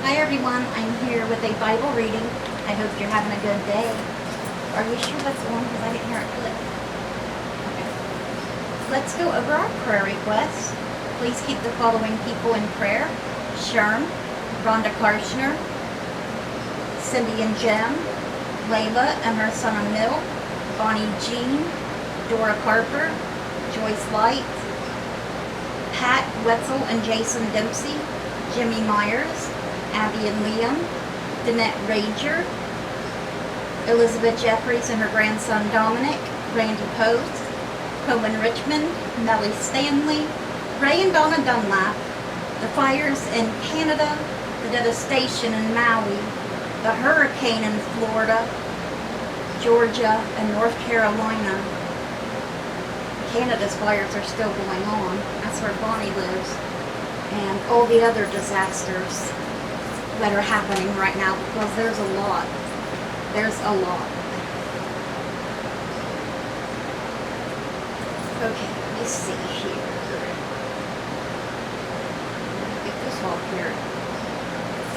Hi everyone, I'm here with a Bible reading. I hope you're having a good day. Are you sure that's on? Because I didn't hear it click. Okay. Let's go over our prayer requests. Please keep the following people in prayer: Sherm, Rhonda Karshner, Cindy and Jem, Layla and her son Emil, Bonnie Jean, Dora Carper, Joyce Light, Pat Wetzel and Jason Dempsey, Jimmy Myers, Abby and Liam, Danette Rager, Elizabeth Jeffries and her grandson Dominic, Randy Post, Cohen Richmond, Melly Stanley, Ray and Donna Dunlap, the fires in Canada, the devastation in Maui, the hurricane in Florida, Georgia, and North Carolina. Canada's fires are still going on. That's where Bonnie lives. And all the other disasters that are happening right now, because there's a lot. There's a lot. Okay, let me see here. Get this off here.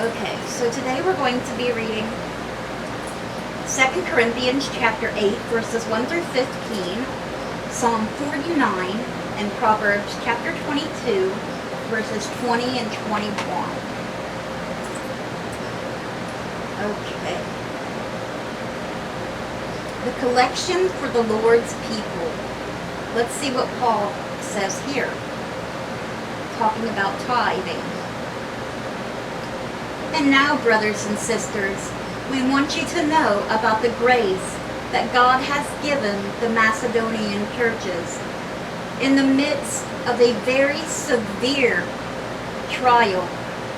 Okay, so today we're going to be reading 2 Corinthians chapter 8, verses 1 through 15, Psalm 49, and Proverbs chapter 22, verses 20 and 21. Okay. The collection for the Lord's people. Let's see what Paul says here, talking about tithing. And now, brothers and sisters, we want you to know about the grace that God has given the Macedonian churches. In the midst of a very severe trial,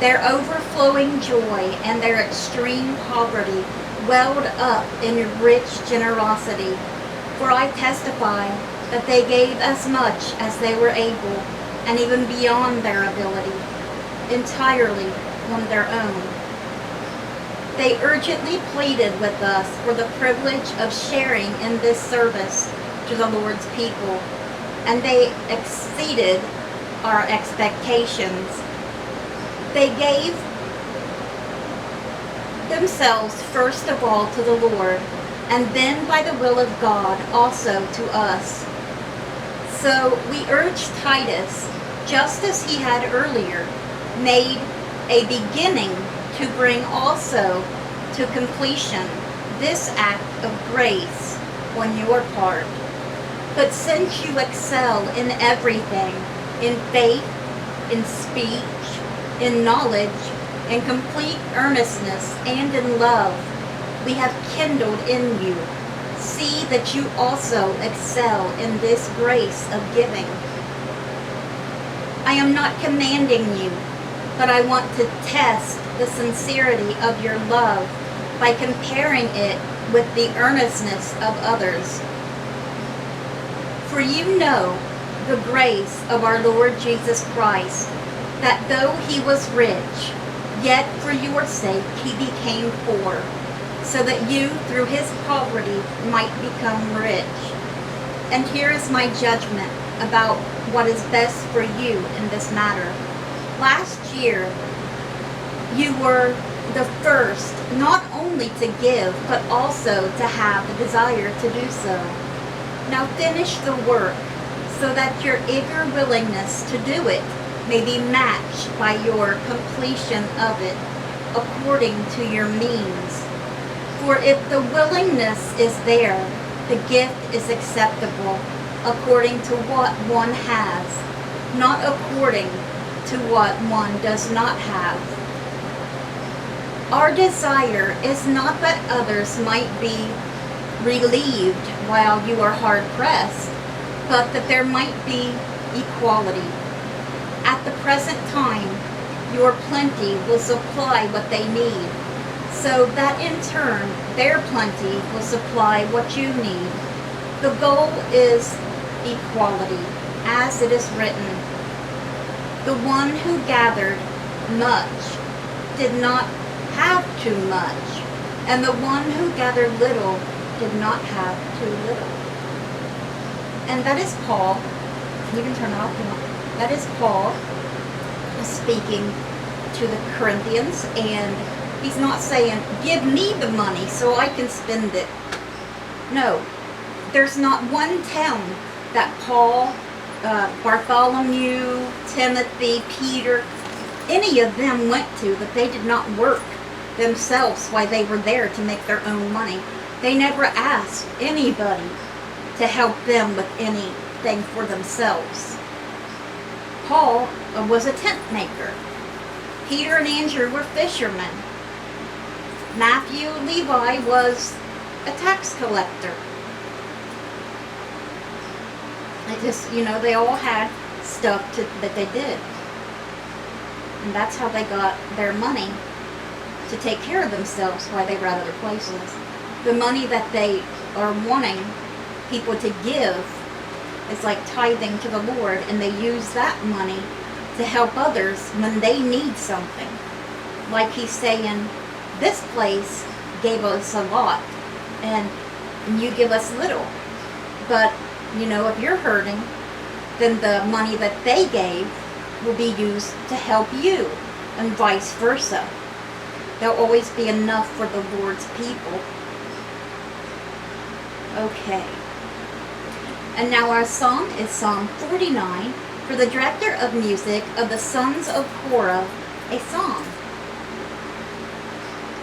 their overflowing joy and their extreme poverty welled up in rich generosity. For I testify that they gave as much as they were able, and even beyond their ability, entirely on their own. They urgently pleaded with us for the privilege of sharing in this service to the Lord's people, and they exceeded our expectations. They gave themselves first of all to the Lord, and then by the will of God also to us. So we urge Titus, just as he had earlier made a beginning, to bring also to completion this act of grace on your part. But since you excel in everything, in faith, in speech, in knowledge, in complete earnestness, and in love, we have kindled in you. See that you also excel in this grace of giving. I am not commanding you, but I want to test the sincerity of your love by comparing it with the earnestness of others. For you know the grace of our Lord Jesus Christ, that though he was rich, yet for your sake he became poor, so that you through his poverty might become rich. And here is my judgment about what is best for you in this matter. Last year, you were the first not only to give, but also to have the desire to do so. Now finish the work, so that your eager willingness to do it may be matched by your completion of it, according to your means. For if the willingness is there, the gift is acceptable, according to what one has, not according to what one does not have. Our desire is not that others might be relieved while you are hard pressed, but that there might be equality. At the present time, your plenty will supply what they need, so that in turn their plenty will supply what you need. The goal is equality, as it is written, "The one who gathered much did not have too much, and the one who gathered little did not have too little." And that is Paul. You can turn it off if you want. That is Paul speaking to the Corinthians, and he's not saying, give me the money so I can spend it. No, there's not one town that Paul, Bartholomew, Timothy, Peter, any of them went to that they did not work themselves while they were there to make their own money. They never asked anybody to help them with anything for themselves. Paul was a tent maker. Peter and Andrew were fishermen. Matthew, Levi was a tax collector. They just, they all had stuff that they did. And that's how they got their money to take care of themselves while they were at other places. The money that they are wanting people to give is like tithing to the Lord, and they use that money to help others when they need something. Like he's saying, this place gave us a lot, and you give us little. But, if you're hurting, then the money that they gave will be used to help you, and vice versa. There'll always be enough for the Lord's people. Okay. And now our song is Psalm 49 for the director of music of the sons of Korah, a song.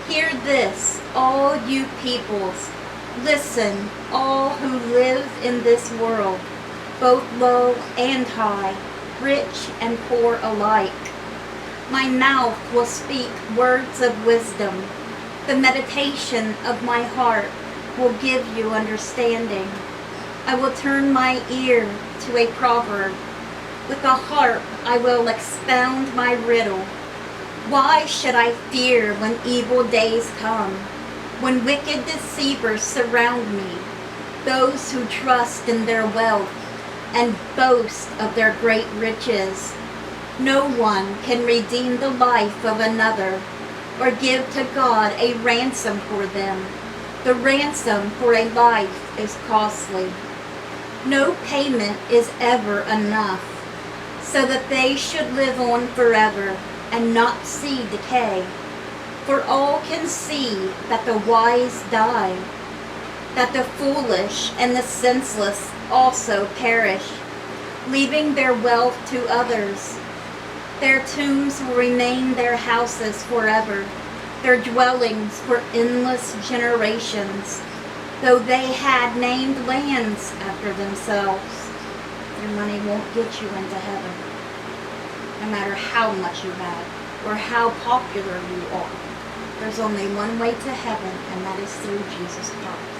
Hear this, all you peoples. Listen, all who live in this world, both low and high, rich and poor alike. My mouth will speak words of wisdom. The meditation of my heart will give you understanding. I will turn my ear to a proverb. With a harp I will expound my riddle. Why should I fear when evil days come, when wicked deceivers surround me, those who trust in their wealth and boast of their great riches? No one can redeem the life of another or give to God a ransom for them. The ransom for a life is costly. No payment is ever enough, so that they should live on forever and not see decay. For all can see that the wise die, that the foolish and the senseless also perish, leaving their wealth to others. Their tombs will remain their houses forever, their dwellings for endless generations. Though they had named lands after themselves, your money won't get you into heaven, no matter how much you have or how popular you are. There's only one way to heaven, and that is through Jesus Christ.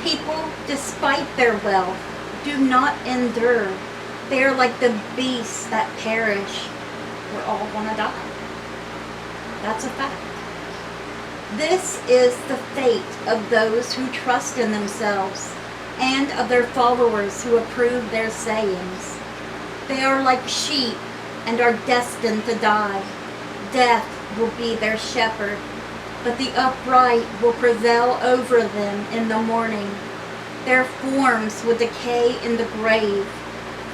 People, despite their wealth, do not endure. They are like the beasts that perish. We're all going to die. That's a fact. This is the fate of those who trust in themselves, and of their followers who approve their sayings. They are like sheep and are destined to die. Death will be their shepherd, but the upright will prevail over them in the morning. Their forms will decay in the grave,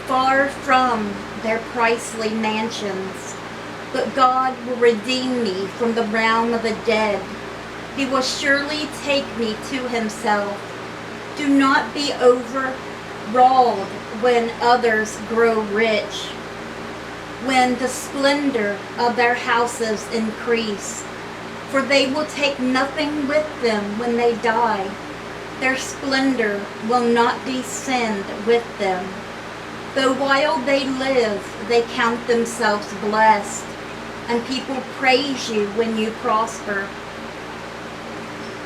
far from their princely mansions. But God will redeem me from the realm of the dead. He will surely take me to himself. Do not be overawed when others grow rich, when the splendor of their houses increase, for they will take nothing with them when they die. Their splendor will not descend with them. Though while they live, they count themselves blessed, and people praise you when you prosper.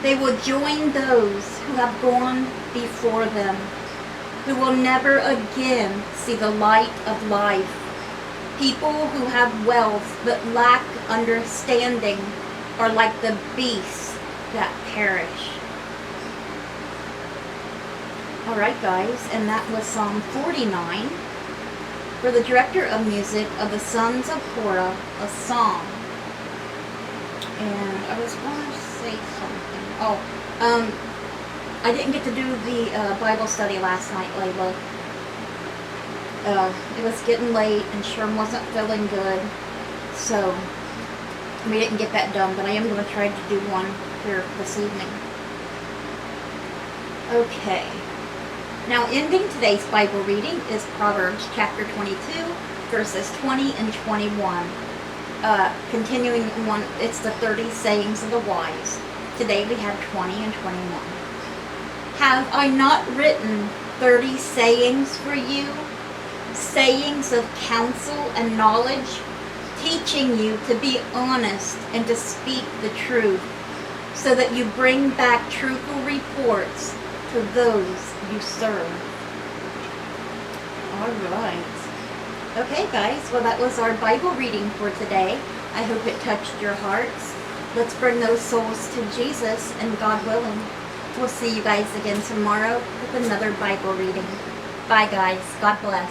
They will join those who have gone before them, who will never again see the light of life. People who have wealth but lack understanding are like the beasts that perish. Alright guys, and that was Psalm 49 for the director of music of the sons of Korah, a song. And I was going to say something. I didn't get to do the Bible study last night, Layla. it was getting late and Sherm wasn't feeling good, so we didn't get that done, but I am going to try to do one here this evening. Okay. Now, ending today's Bible reading is Proverbs chapter 22, verses 20 and 21. Continuing one, it's the 30 sayings of the wise. Today we have 20 and 21. Have I not written 30 sayings for you? Sayings of counsel and knowledge, teaching you to be honest and to speak the truth, so that you bring back truthful reports to those you serve. All right. Okay, guys. Well, that was our Bible reading for today. I hope it touched your hearts. Let's bring those souls to Jesus, and God willing, we'll see you guys again tomorrow with another Bible reading. Bye, guys. God bless.